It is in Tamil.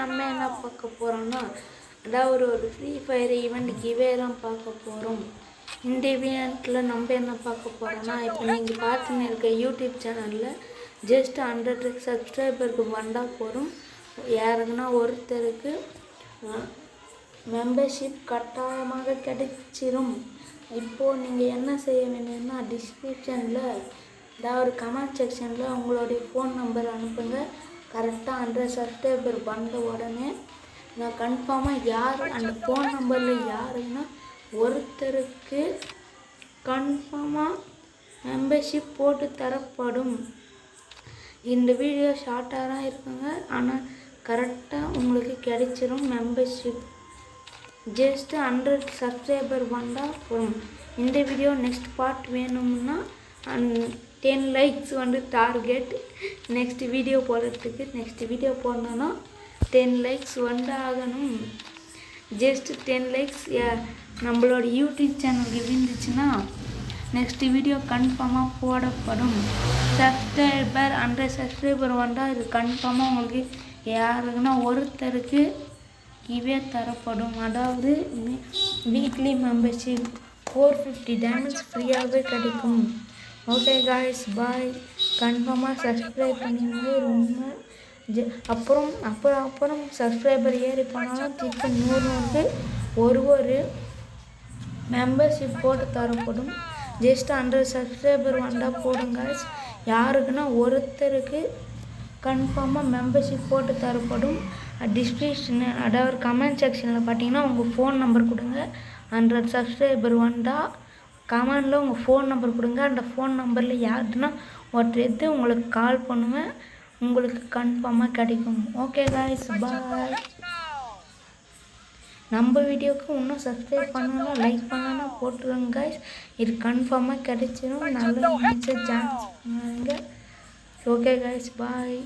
நம்ம என்ன பார்க்க போகிறோம்னா அதாவது ஒரு ஃப்ரீ ஃபயர் ஈவெண்ட் கிவே தான் பார்க்க போகிறோம். இந்த ஈவெண்ட்டில் நம்ம என்ன பார்க்க போகிறோம்னா, இப்போ நீங்கள் பார்த்துன்னு இருக்க யூடியூப் சேனலில் ஜஸ்ட் 100 சப்ஸ்கிரைபருக்கு வந்தால் போதும். யாருக்குன்னா ஒருத்தருக்கு மெம்பர்ஷிப் கட்டாயமாக கிடைச்சிரும். இப்போது நீங்கள் என்ன செய்ய வேண்டியதுன்னா, டிஸ்கிரிப்ஷனில் அதாவது கமெண்ட் செக்ஷனில் உங்களுடைய ஃபோன் நம்பர் அனுப்புங்க. கரெக்டாக 100 சப்ஸ்கிரைபர் வந்த உடனே நான் கன்ஃபார்மாக யார் அந்த ஃபோன் நம்பரில் யாருன்னா ஒருத்தருக்கு கன்ஃபார்மாக மெம்பர்ஷிப் போட்டு தரப்படும். இந்த வீடியோ ஷார்ட்டாக தான் இருக்குங்க, ஆனால் கரெக்டாக உங்களுக்கு கிடைச்சிரும் மெம்பர்ஷிப். ஜஸ்ட் 100 சப்ஸ்கிரைபர் வந்தால் போதும். இந்த வீடியோ நெக்ஸ்ட் பார்ட் வேணும்னா 10 லைக்ஸ் டார்கெட் நெக்ஸ்ட் வீடியோ போடுறதுக்கு. நெக்ஸ்ட் வீடியோ போடணுன்னா 10 லைக்ஸ் ஆகணும். ஜஸ்ட் 10 லைக்ஸ் நம்மளோட யூடியூப் சேனலுக்கு இருந்துச்சுன்னா நெக்ஸ்ட் வீடியோ கன்ஃபார்மாக போடப்படும். சப்ஸ்கிரைபர் 100 சப்ஸ்கிரைபர் வந்தால் இது கன்ஃபார்மாக உங்களுக்கு யாருக்குன்னா ஒருத்தருக்கு கிவே தரப்படும். அதாவது வீக்லி மெம்பர்ஷிப் 450 டைமண்ட்ஸ் ஃப்ரீயாகவே கிடைக்கும். ஓகே காய்ஸ், பாய். கன்ஃபார்மாக சப்ஸ்கிரைப் பண்ணிங்க. ரொம்ப அப்புறம் சப்ஸ்கிரைபர் ஏறி போனாலும் திருப்பி 100 ஒரு மெம்பர்ஷிப் போட்டு தரப்படும். ஜஸ்ட் 100 சப்ஸ்கிரைபர் வந்தால் போடும் காய்ஸ். யாருக்குன்னா ஒருத்தருக்கு கன்ஃபார்மாக மெம்பர்ஷிப் போட்டு தரப்படும். டிஸ்கிரிப்ஷனு அதாவது கமெண்ட் செக்ஷனில் பார்த்தீங்கன்னா உங்கள் ஃபோன் நம்பர் கொடுங்க. 100 சப்ஸ்கிரைபர் வந்தால் கமெண்டில் உங்கள் ஃபோன் நம்பர் கொடுங்க. அந்த ஃபோன் நம்பரில் யாருன்னா ஒருத்தர் எடுத்து உங்களுக்கு கால் பண்ணுவேன். உங்களுக்கு கன்ஃபார்மாக கிடைக்கும். ஓகே காய்ஸ், பாய். நம்ம வீடியோவுக்கு இன்னும் சப்ஸ்கிரைப் பண்ணலாம், லைக் பண்ணலாம் போட்டுருங்க காய்ஸ். இது கன்ஃபார்மாக கிடைச்சிடும். நல்ல சான்ஸ் பண்ணுங்க. ஓகே காய்ஸ், பாய்.